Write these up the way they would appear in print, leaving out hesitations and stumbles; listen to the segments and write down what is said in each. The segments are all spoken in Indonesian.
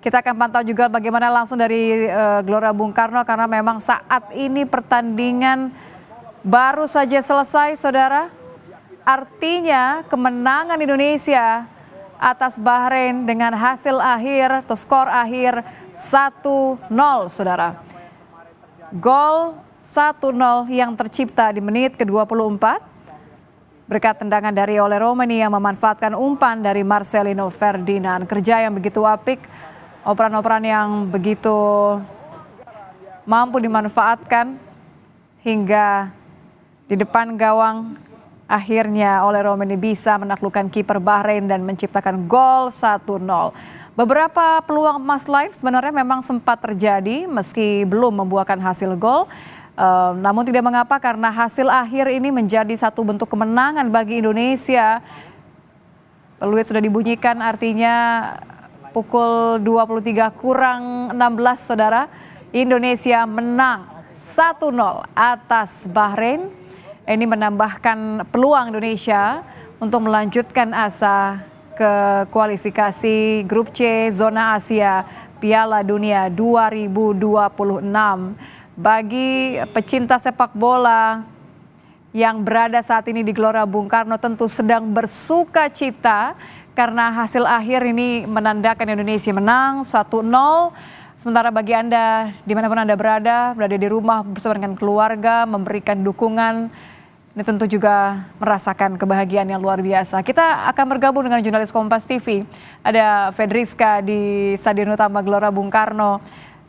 Kita akan pantau juga bagaimana langsung dari Gelora Bung Karno karena memang saat ini pertandingan baru saja selesai, saudara. Artinya kemenangan Indonesia atas Bahrain dengan hasil akhir atau skor akhir 1-0, saudara. Gol 1-0 yang tercipta di menit ke-24 berkat tendangan dari Ole Romeni yang memanfaatkan umpan dari Marcelino Ferdinand. Kerja yang begitu apik, operan-operan yang begitu mampu dimanfaatkan hingga di depan gawang. Akhirnya Ole Romeni bisa menaklukkan kiper Bahrain dan menciptakan gol 1-0. Beberapa peluang emas lain sebenarnya memang sempat terjadi meski belum membuahkan hasil gol. Namun tidak mengapa karena hasil akhir ini menjadi satu bentuk kemenangan bagi Indonesia. Peluit sudah dibunyikan, artinya pukul 23 kurang 16, saudara. Indonesia menang 1-0 atas Bahrain. Ini menambahkan peluang Indonesia untuk melanjutkan asa ke kualifikasi grup C zona Asia Piala Dunia 2026. Bagi pecinta sepak bola yang berada saat ini di Gelora Bung Karno tentu sedang bersuka cita karena hasil akhir ini menandakan Indonesia menang 1-0. Sementara bagi Anda dimanapun Anda berada di rumah bersama dengan keluarga, memberikan dukungan, ini tentu juga merasakan kebahagiaan yang luar biasa. Kita akan bergabung dengan jurnalis Kompas TV. Ada Fedriska di Stadion Utama Gelora Bung Karno,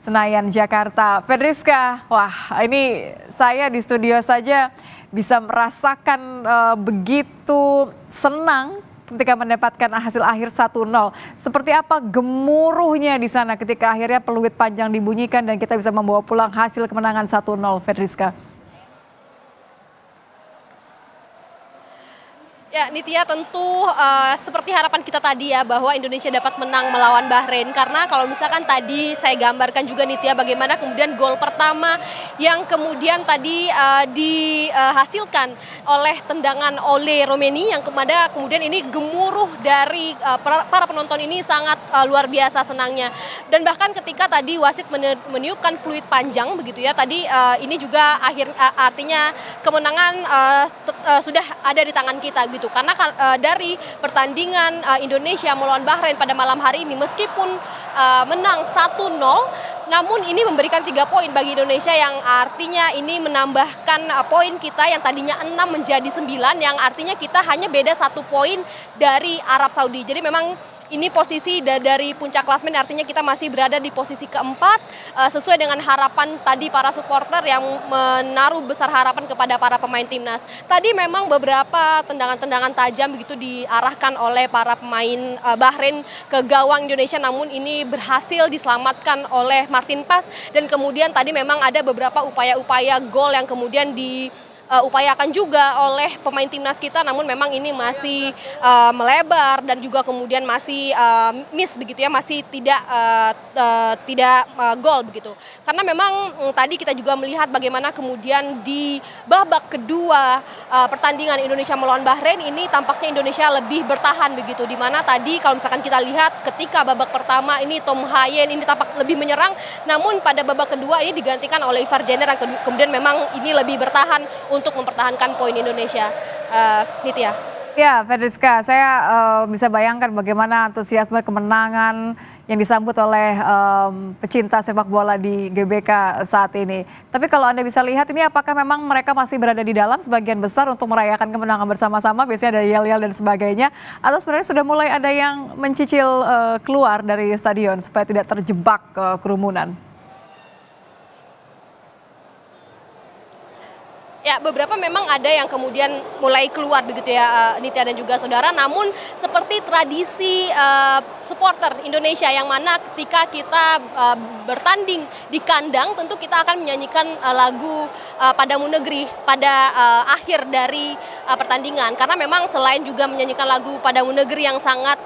Senayan, Jakarta. Fedriska, wah ini saya di studio saja bisa merasakan begitu senang ketika mendapatkan hasil akhir 1-0. Seperti apa gemuruhnya di sana ketika akhirnya peluit panjang dibunyikan dan kita bisa membawa pulang hasil kemenangan 1-0, Fedriska? Ya, Nitya, tentu seperti harapan kita tadi ya bahwa Indonesia dapat menang melawan Bahrain, karena kalau misalkan tadi saya gambarkan juga Nitya bagaimana kemudian gol pertama yang kemudian tadi dihasilkan oleh tendangan Ole Romeni yang kemudian ini gemuruh dari para penonton ini sangat luar biasa senangnya. Dan bahkan ketika tadi wasit meniupkan peluit panjang begitu ya, tadi ini juga artinya kemenangan sudah ada di tangan kita gitu. Karena dari pertandingan Indonesia melawan Bahrain pada malam hari ini meskipun menang 1-0, namun ini memberikan 3 poin bagi Indonesia yang artinya ini menambahkan poin kita yang tadinya 6 menjadi 9, yang artinya kita hanya beda 1 poin dari Arab Saudi. Jadi memang ini posisi dari puncak klasemen, artinya kita masih berada di posisi keempat sesuai dengan harapan tadi para supporter yang menaruh besar harapan kepada para pemain timnas. Tadi memang beberapa tendangan-tendangan tajam begitu diarahkan oleh para pemain Bahrain ke gawang Indonesia, namun ini berhasil diselamatkan oleh Martin Pas, dan kemudian tadi memang ada beberapa upaya-upaya gol yang kemudian upayakan juga oleh pemain timnas kita, namun memang ini masih melebar dan juga kemudian masih miss begitu ya, masih tidak gol begitu. Karena memang tadi kita juga melihat bagaimana kemudian di babak kedua pertandingan Indonesia melawan Bahrain ini tampaknya Indonesia lebih bertahan begitu, di mana tadi kalau misalkan kita lihat ketika babak pertama ini Tom Hayen ini tampak lebih menyerang, namun pada babak kedua ini digantikan oleh Ivar Jenner yang kemudian memang ini lebih bertahan untuk mempertahankan poin Indonesia. Nitya. Ya, Fedriska, saya bisa bayangkan bagaimana antusiasme kemenangan yang disambut oleh pecinta sepak bola di GBK saat ini. Tapi kalau Anda bisa lihat ini, apakah memang mereka masih berada di dalam sebagian besar untuk merayakan kemenangan bersama-sama, biasanya ada yel-yel dan sebagainya, atau sebenarnya sudah mulai ada yang mencicil keluar dari stadion supaya tidak terjebak kerumunan? Ya, beberapa memang ada yang kemudian mulai keluar begitu ya, Nitya dan juga saudara. Namun seperti tradisi supporter Indonesia yang mana ketika kita bertanding di kandang tentu kita akan menyanyikan lagu Padamu Negeri pada akhir dari pertandingan. Karena memang selain juga menyanyikan lagu Padamu Negeri yang sangat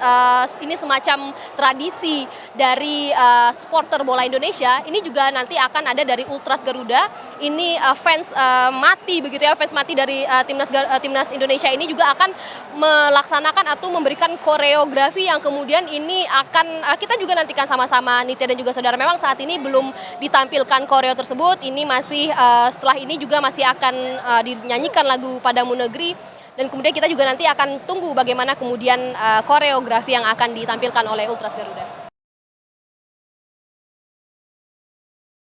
ini semacam tradisi dari supporter bola Indonesia, ini juga nanti akan ada dari Ultras Garuda. Ini fans mati mati begitu ya, fans mati dari timnas Indonesia ini juga akan melaksanakan atau memberikan koreografi yang kemudian ini akan kita juga nantikan sama-sama Nitya dan juga saudara. Memang saat ini belum ditampilkan koreo tersebut, ini masih setelah ini juga masih akan dinyanyikan lagu Padamu Negeri, dan kemudian kita juga nanti akan tunggu bagaimana kemudian koreografi yang akan ditampilkan oleh Ultras Garuda.